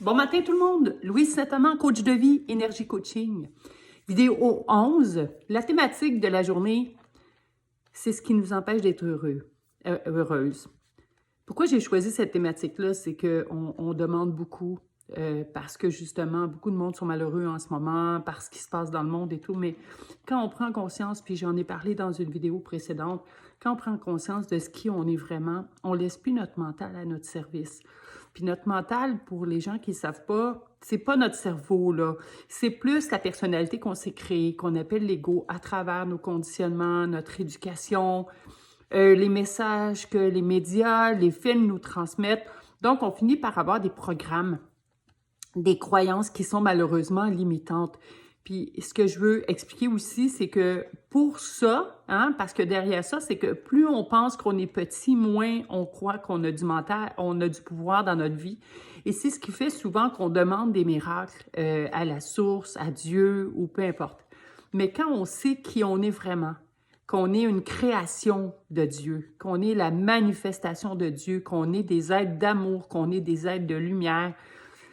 Bon matin tout le monde, Louise Saint-Amand, coach de vie, énergie coaching. Vidéo 11, la thématique de la journée, c'est ce qui nous empêche d'être heureuse. Pourquoi j'ai choisi cette thématique-là, c'est qu'on demande beaucoup, parce que justement, beaucoup de monde sont malheureux en ce moment, par ce qui se passe dans le monde et tout, mais quand on prend conscience, puis j'en ai parlé dans une vidéo précédente, quand on prend conscience de ce qui on est vraiment, on laisse plus notre mental à notre service. Puis notre mental, pour les gens qui ne savent pas, c'est pas notre cerveau, là. C'est plus la personnalité qu'on s'est créée, qu'on appelle l'ego, à travers nos conditionnements, notre éducation, les messages que les médias, les films nous transmettent. Donc, on finit par avoir des programmes, des croyances qui sont malheureusement limitantes. Puis, ce que je veux expliquer aussi, c'est que pour ça, parce que derrière ça, c'est que plus on pense qu'on est petit, moins on croit qu'on a du mental, on a du pouvoir dans notre vie. Et c'est ce qui fait souvent qu'on demande des miracles à la source, à Dieu ou peu importe. Mais quand on sait qui on est vraiment, qu'on est une création de Dieu, qu'on est la manifestation de Dieu, qu'on est des êtres d'amour, qu'on est des êtres de lumière,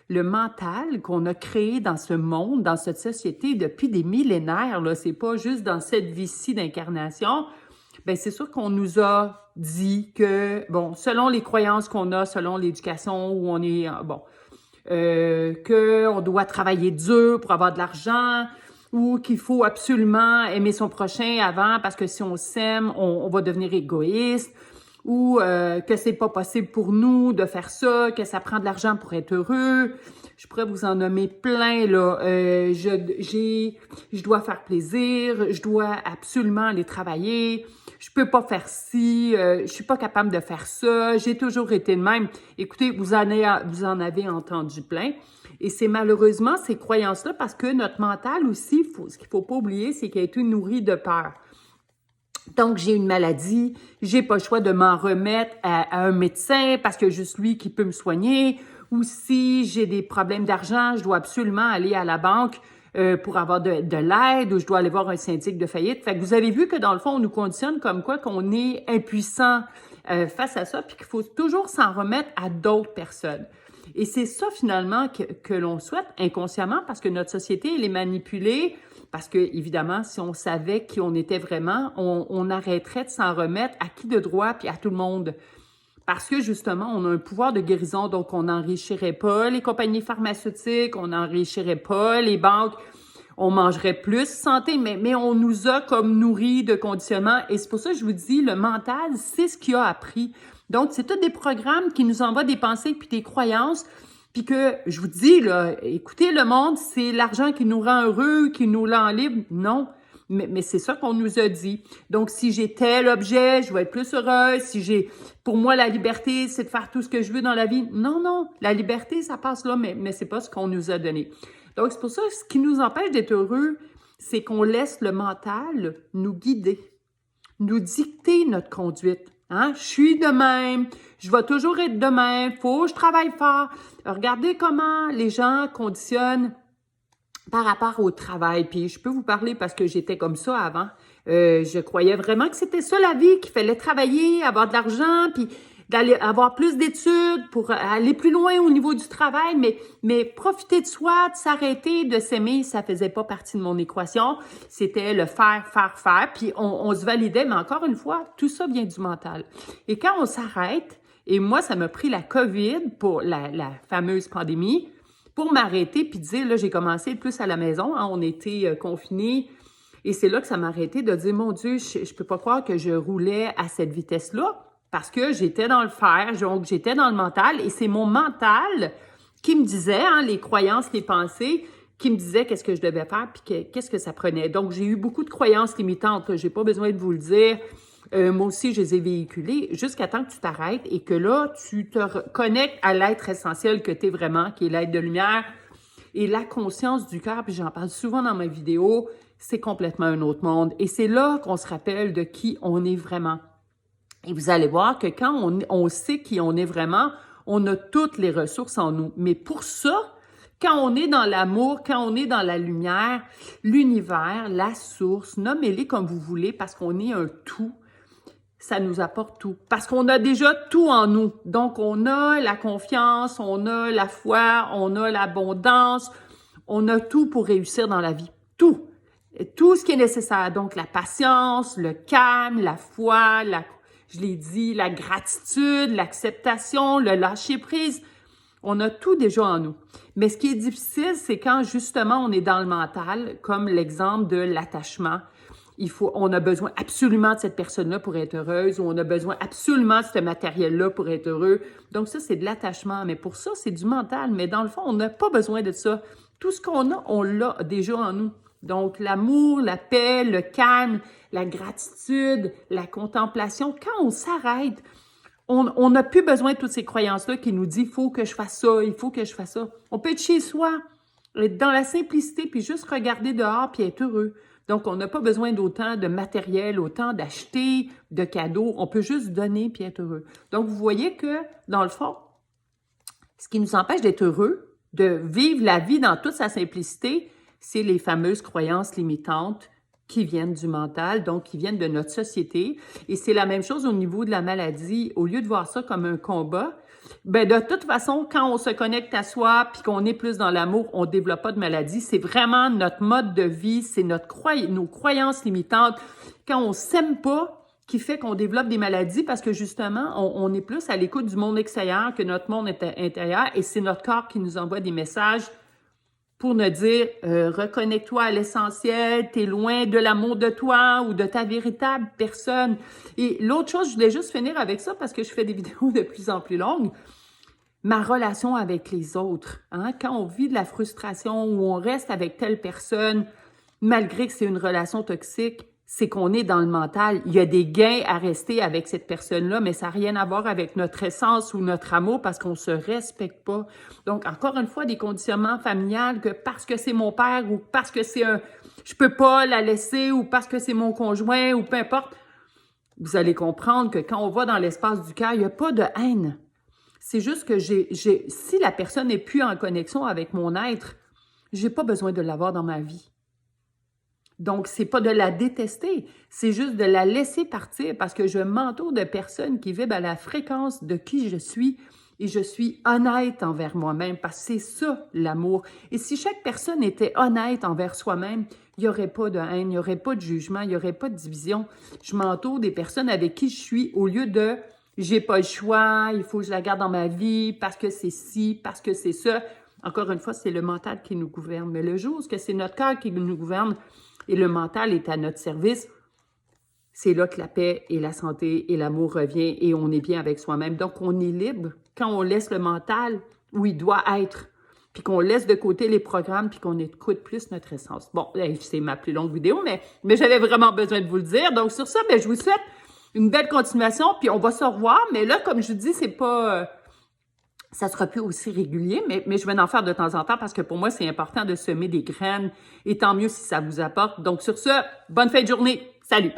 le mental qu'on a créé dans ce monde, dans cette société depuis des millénaires, là, c'est pas juste dans cette vie-ci d'incarnation, bien, c'est sûr qu'on nous a dit que, bon, selon les croyances qu'on a, selon l'éducation où on est, qu'on doit travailler dur pour avoir de l'argent, ou qu'il faut absolument aimer son prochain avant parce que si on s'aime, on va devenir égoïste, ou que c'est pas possible pour nous de faire ça, que ça prend de l'argent pour être heureux. Je pourrais vous en nommer plein, là. Je dois faire plaisir, je dois absolument aller travailler, je peux pas faire ci, je suis pas capable de faire ça, j'ai toujours été de même. Écoutez, vous en avez entendu plein. Et c'est malheureusement ces croyances-là parce que notre mental aussi, ce qu'il faut pas oublier, c'est qu'il a été nourri de peur. Donc, j'ai une maladie, j'ai pas le choix de m'en remettre à un médecin parce que juste lui qui peut me soigner. Ou si j'ai des problèmes d'argent, je dois absolument aller à la banque pour avoir de l'aide ou je dois aller voir un syndic de faillite. Fait que vous avez vu que dans le fond, on nous conditionne comme quoi qu'on est impuissant face à ça puis qu'il faut toujours s'en remettre à d'autres personnes. Et c'est ça finalement que l'on souhaite inconsciemment parce que notre société, elle est manipulée. Parce que, évidemment, si on savait qui on était vraiment, on arrêterait de s'en remettre à qui de droit puis à tout le monde. Parce que, justement, on a un pouvoir de guérison, donc on n'enrichirait pas les compagnies pharmaceutiques, on n'enrichirait pas les banques, on mangerait plus santé, mais on nous a comme nourris de conditionnement. Et c'est pour ça que je vous dis, le mental, c'est ce qu'il a appris. Donc, c'est tous des programmes qui nous envoient des pensées puis des croyances. Puis que, je vous dis, là, écoutez, le monde, c'est l'argent qui nous rend heureux, qui nous rend libre. Non, mais c'est ça qu'on nous a dit. Donc, si j'ai tel objet, je vais être plus heureuse. Pour moi, la liberté, c'est de faire tout ce que je veux dans la vie. Non, la liberté, ça passe là, mais c'est pas ce qu'on nous a donné. Donc, c'est pour ça que ce qui nous empêche d'être heureux, c'est qu'on laisse le mental nous guider, nous dicter notre conduite. Je suis de même, je vais toujours être de même, faut que je travaille fort. Regardez comment les gens conditionnent par rapport au travail. Puis je peux vous parler parce que j'étais comme ça avant. Je croyais vraiment que c'était ça la vie, qu'il fallait travailler, avoir de l'argent, puis d'aller avoir plus d'études pour aller plus loin au niveau du travail, mais profiter de soi, de s'arrêter, de s'aimer, ça faisait pas partie de mon équation. C'était le faire, puis on se validait, mais encore une fois, tout ça vient du mental. Et quand on s'arrête, et moi, ça m'a pris la COVID pour la fameuse pandémie, pour m'arrêter puis dire, là, j'ai commencé plus à la maison, on était confinés, et c'est là que ça m'a arrêté de dire, mon Dieu, je peux pas croire que je roulais à cette vitesse-là, parce que j'étais dans le faire, donc j'étais dans le mental, et c'est mon mental qui me disait, les croyances, les pensées, qui me disaient qu'est-ce que je devais faire, puis qu'est-ce que ça prenait. Donc, j'ai eu beaucoup de croyances limitantes, j'ai pas besoin de vous le dire. Moi aussi, je les ai véhiculées jusqu'à temps que tu t'arrêtes et que là, tu te connectes à l'être essentiel que tu es vraiment, qui est l'être de lumière. Et la conscience du cœur, puis j'en parle souvent dans mes vidéos, c'est complètement un autre monde. Et c'est là qu'on se rappelle de qui on est vraiment. Et vous allez voir que quand on sait qui on est vraiment, on a toutes les ressources en nous. Mais pour ça, quand on est dans l'amour, quand on est dans la lumière, l'univers, la source, nommez-les comme vous voulez parce qu'on est un tout. ça nous apporte tout. Parce qu'on a déjà tout en nous. Donc, on a la confiance, on a la foi, on a l'abondance, on a tout pour réussir dans la vie. Tout. Tout ce qui est nécessaire. Donc, la patience, le calme, la foi, je l'ai dit, la gratitude, l'acceptation, le lâcher-prise. On a tout déjà en nous. Mais ce qui est difficile, c'est quand justement on est dans le mental, comme l'exemple de l'attachement. On a besoin absolument de cette personne-là pour être heureuse, ou on a besoin absolument de ce matériel-là pour être heureux. Donc ça, c'est de l'attachement. Mais pour ça, c'est du mental. Mais dans le fond, on n'a pas besoin de ça. Tout ce qu'on a, on l'a déjà en nous. Donc l'amour, la paix, le calme, la gratitude, la contemplation. Quand on s'arrête, on n'a plus besoin de toutes ces croyances-là qui nous disent « il faut que je fasse ça, il faut que je fasse ça ». On peut être chez soi, être dans la simplicité, puis juste regarder dehors, puis être heureux. Donc, on n'a pas besoin d'autant de matériel, autant d'acheter, de cadeaux. On peut juste donner puis être heureux. Donc, vous voyez que, dans le fond, ce qui nous empêche d'être heureux, de vivre la vie dans toute sa simplicité, c'est les fameuses croyances limitantes qui viennent du mental, donc qui viennent de notre société. Et c'est la même chose au niveau de la maladie. Au lieu de voir ça comme un combat, ben de toute façon, quand on se connecte à soi puis qu'on est plus dans l'amour, on ne développe pas de maladie. C'est vraiment notre mode de vie, c'est nos croyances limitantes. Quand on ne s'aime pas, qui fait qu'on développe des maladies parce que justement, on est plus à l'écoute du monde extérieur que notre monde intérieur et c'est notre corps qui nous envoie des messages pour nous dire reconnecte-toi à l'essentiel, t'es loin de l'amour de toi ou de ta véritable personne. Et l'autre chose, je voulais juste finir avec ça parce que je fais des vidéos de plus en plus longues. Ma relation avec les autres. Hein? Quand on vit de la frustration ou on reste avec telle personne, malgré que c'est une relation toxique, c'est qu'on est dans le mental. Il y a des gains à rester avec cette personne-là, mais ça n'a rien à voir avec notre essence ou notre amour parce qu'on ne se respecte pas. Donc, encore une fois, des conditionnements familiales que parce que c'est mon père ou parce que je peux pas la laisser ou parce que c'est mon conjoint ou peu importe. Vous allez comprendre que quand on va dans l'espace du cœur, il n'y a pas de haine. C'est juste que si la personne n'est plus en connexion avec mon être, j'ai pas besoin de l'avoir dans ma vie. Donc, c'est pas de la détester, c'est juste de la laisser partir parce que je m'entoure de personnes qui vibrent à la fréquence de qui je suis et je suis honnête envers moi-même parce que c'est ça l'amour. Et si chaque personne était honnête envers soi-même, il n'y aurait pas de haine, il n'y aurait pas de jugement, il n'y aurait pas de division. Je m'entoure des personnes avec qui je suis au lieu de « j'ai pas le choix, il faut que je la garde dans ma vie parce que c'est ci, parce que c'est ça ». Encore une fois, c'est le mental qui nous gouverne. Mais le jour où c'est notre cœur qui nous gouverne, et le mental est à notre service, c'est là que la paix et la santé et l'amour revient et on est bien avec soi-même. Donc, on est libre quand on laisse le mental où il doit être, puis qu'on laisse de côté les programmes, puis qu'on écoute plus notre essence. Bon, c'est ma plus longue vidéo, mais j'avais vraiment besoin de vous le dire. Donc, sur ça, je vous souhaite une belle continuation, puis on va se revoir. Mais là, comme je vous dis, c'est pas... ça sera plus aussi régulier, mais je vais en faire de temps en temps parce que pour moi, c'est important de semer des graines et tant mieux si ça vous apporte. Donc sur ce, bonne fin de journée. Salut!